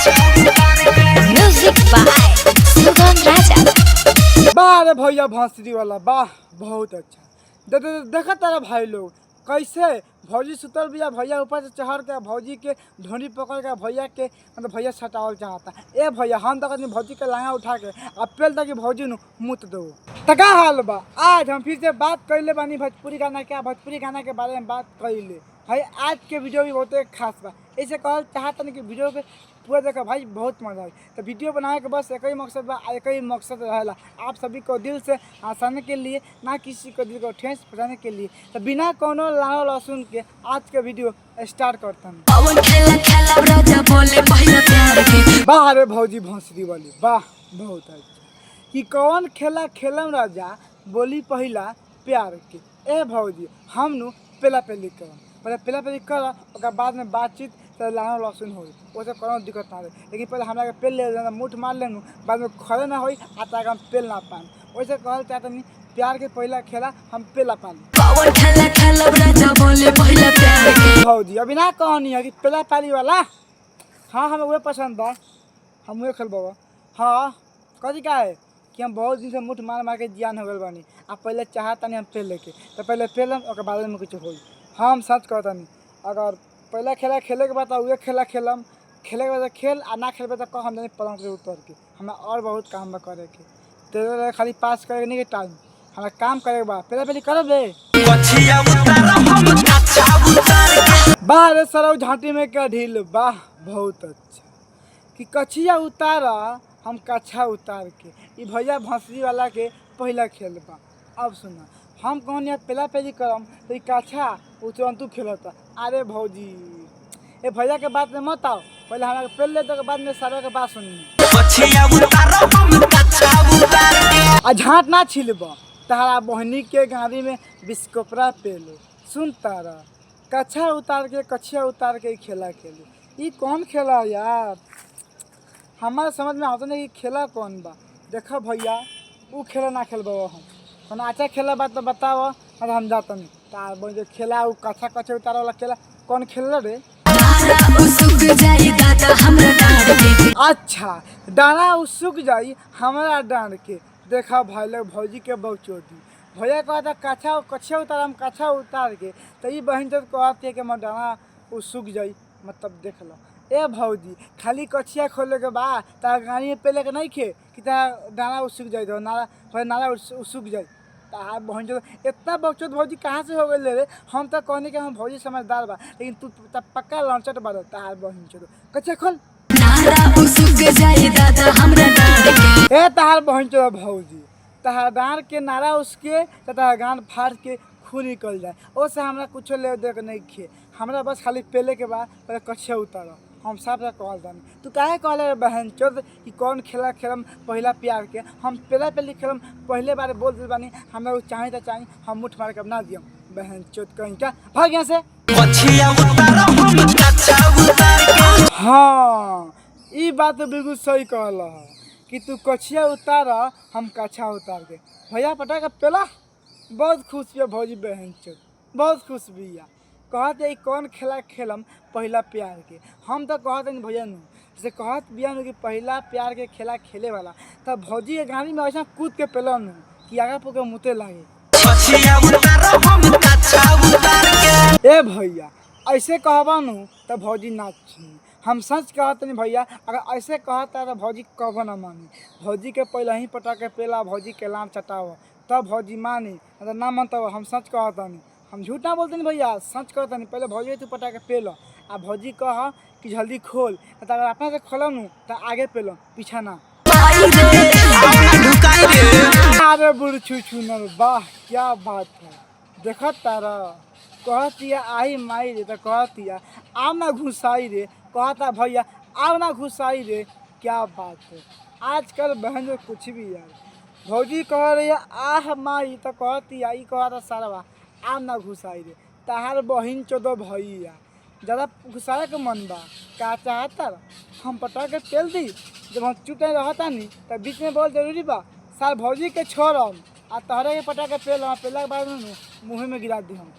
Music by सुगम राजा। वाह रे भैया भोंसरी वाला वाह बहुत अच्छा। देखा तारा भाई लोग कैसे भौजी सुतल बिया, भैया ऊपर से चढ़ के भौजी के ढोनी पकड़ के भैया के मतलब भैया सटावल चाहता। ए भैया हम तक भौजी के लांगा उठा के अपेल तक भौजी नु मुत दो तका हाल बा। आज हम फिर से बात कैले बानी भोजपुरी गाना के बारे में बात कैले भाई। आज के वीडियो भी बहुत खास बा, ऐसे कहल चाहता नहीं कि वीडियो पे पूरा देखा भाई बहुत मजा आई। तो वीडियो बनाने के बस एक ही मकसद बा, एक ही मकसद रहेला आप सभी को दिल से हंसाने के लिए, ना किसी को दिल को ठेस पहुँचाने के लिए। तो बिना कोनो लाओ लहसुन के आज के वीडियो स्टार्ट करता हूँ। वाह रे भौजी भोंसरी वाली वाह बहुत अच्छा। कि कौन खेला खेलम राजा बोली पहिला प्यार के। ए भौजी हम नु पेला पेली करम, पहले पेला पेली कर बाद में बातचीत लाना लहसुन हो वैसे कोनो दिक्कत ना रहे। लेकिन पहले हमरा के पेल ले मुठ मार लेनु, बाद में खड़े ना होई आता हम पेल ना पान। वैसे कहल चाहता नहीं प्यार के पहला खेला हम पेला पान। भौजी अभी ना कहनी है कि पेला पाली वाला हाँ हमें वही पसंद है, हम वही खेलबा। हाँ कथी का है कि हम बहुत दिन से मुठ मार मार के जियान हो गल बानी। आप पहले चाहता नहीं हम पेल लेके तो पहले पेलम और बाद में कुछ हो। हम सच कहता नहीं अगर पहला खेला खेले के बाद उहे खेला खेलम, खेले के बाद खेल आ ना खेलबे तो कह हम जानी पलंग से उतर के। हमरा और बहुत काम बा करे के, तेरे खाली पास करे नहीं के टाइम हमरा काम करे के बा। पहले पहले करब रे वाह रे सरौ झांटी में क्या ढील वाह बहुत अच्छा। कि कछिया उतारा हम कच्छा उतार के ई भैया भोंसरी वाला के पहला खेल बा। अब सुना हम कहनी पेला पेली करम तो कच्छा तुरंतु खेलता। अरे भौजी ए भैया के बात में मत आओ, पहले हमारे पेल ले तो बाद में सारा के बात सुनी। आ झाँट ना छिलब तारा बहनी के गाड़ी में बिस्कोपरा पेलो सुन तारा कच्छा उतार के कछिया उतार के खेला खेलो। ये कौन खेला यार हमारे समझ में आता नहीं कि खेला कौन बा। देखा भैया वो खेला ना खेलबा हम कौन अच्छा खेला बात तो बताओ मतलब हम जाता नहीं। तार जो खेला वो कच्छा कछा उतार वाला खेला कौन खेल रे। अच्छा डाना उसुक जाई हमारा डांड के। देखा भाई लोग भौजी के बौचोदी भैया कहता कच्छा कछिया उतार हम कच्छा उतार के तो ये बहन जब कहती है कि डाना उसुक जाई मतलब देख लो। ए भौजी खाली कछिया खोले के बा तारा गाड़ी में पेले के नहीं खे कि तारा डाना उसुक जाई तो नारा उसुक जाई। तार बहन जो इतना बकचोद भौजी कहाँ से हो गए रे। हम तो कहनी कि हम भौजी समझदार बा लेकिन तू पक्का लंचट बा। तार बहन चो कच्चा खोल ए तार बहन चो भौजी तहार डांड के नारा उसके तहार गांड फाड़ के खून निकल जाए ओसे हमरा कुछ ले दे के नहीं खे। हमरा बस खाली पेले के बाद पहले कच्छा उतारो हम सब कहल जानी। तू काहे कहले बहन चोद कि कौन खेला खेलम पहला प्यार के। हम पेला पेली खेलम पहले बार बोल दिल बानी हमरा वो चाहे तो चाहे हम मुठ मार के ना दियम। बहन चोद कहीं क्या भाग यहाँ से। हाँ ये बात तो बिल्कुल सही कहल है कि तू कछिया उतार हम कच्छा उतार के। भैया पटा का पेला बहुत खुश बिया भौजी बहन चोद बहुत खुश बिया। कहते कौन खेला खेलम पहला प्यार के। हम तो कहते नहीं भैया जैसे कहत बिया कि पहला प्यार के खेला खेले वाला तब भौजी के गाड़ी में ऐसा कूद के पेला कि आगे पोके मुते लागे। ए भैया ऐसे कहबा तो भौजी नाच हम सच कहते नहीं भैया। अगर ऐसे कहता तो भौजी कबो ना मानी। भौजी के पहले ही पटा के पेला भौजी के लाम चटाओ तब भौजी मानी अगर ना मानता हम सच कहता नहीं। हम झूठ ना बोलते नहीं भैया सच कहता नहीं। पहले भौजी तू पटा के पेलो आ भौजी कह कि जल्दी खोल तो अगर अपना से खोलम तो आगे पेलो पीछा ना। अरे बुढ़ छू न वाह क्या बात है। देखत तारा कहती आई माई रे तो कहती आव ना घुसाई रे कहता भैया आव ना घुसाई रे क्या बात है। आजकल बहन जो कुछ भी यार भौजी कह रही है आह माई तो कहती आई कहता सारा आव ना घुसाई रे। तहार बहिन चोदो भैया ज़्यादा घुसाए के मन बा का चाहता हम पटा के तेल दी। जब हम चुप नहीं रहता नहीं तो बीच में बहुत जरूरी बा सार भौजी के छोड़म आ तहरे के पटा के पेल पेला के बाद मुँह में गिरा दी हम।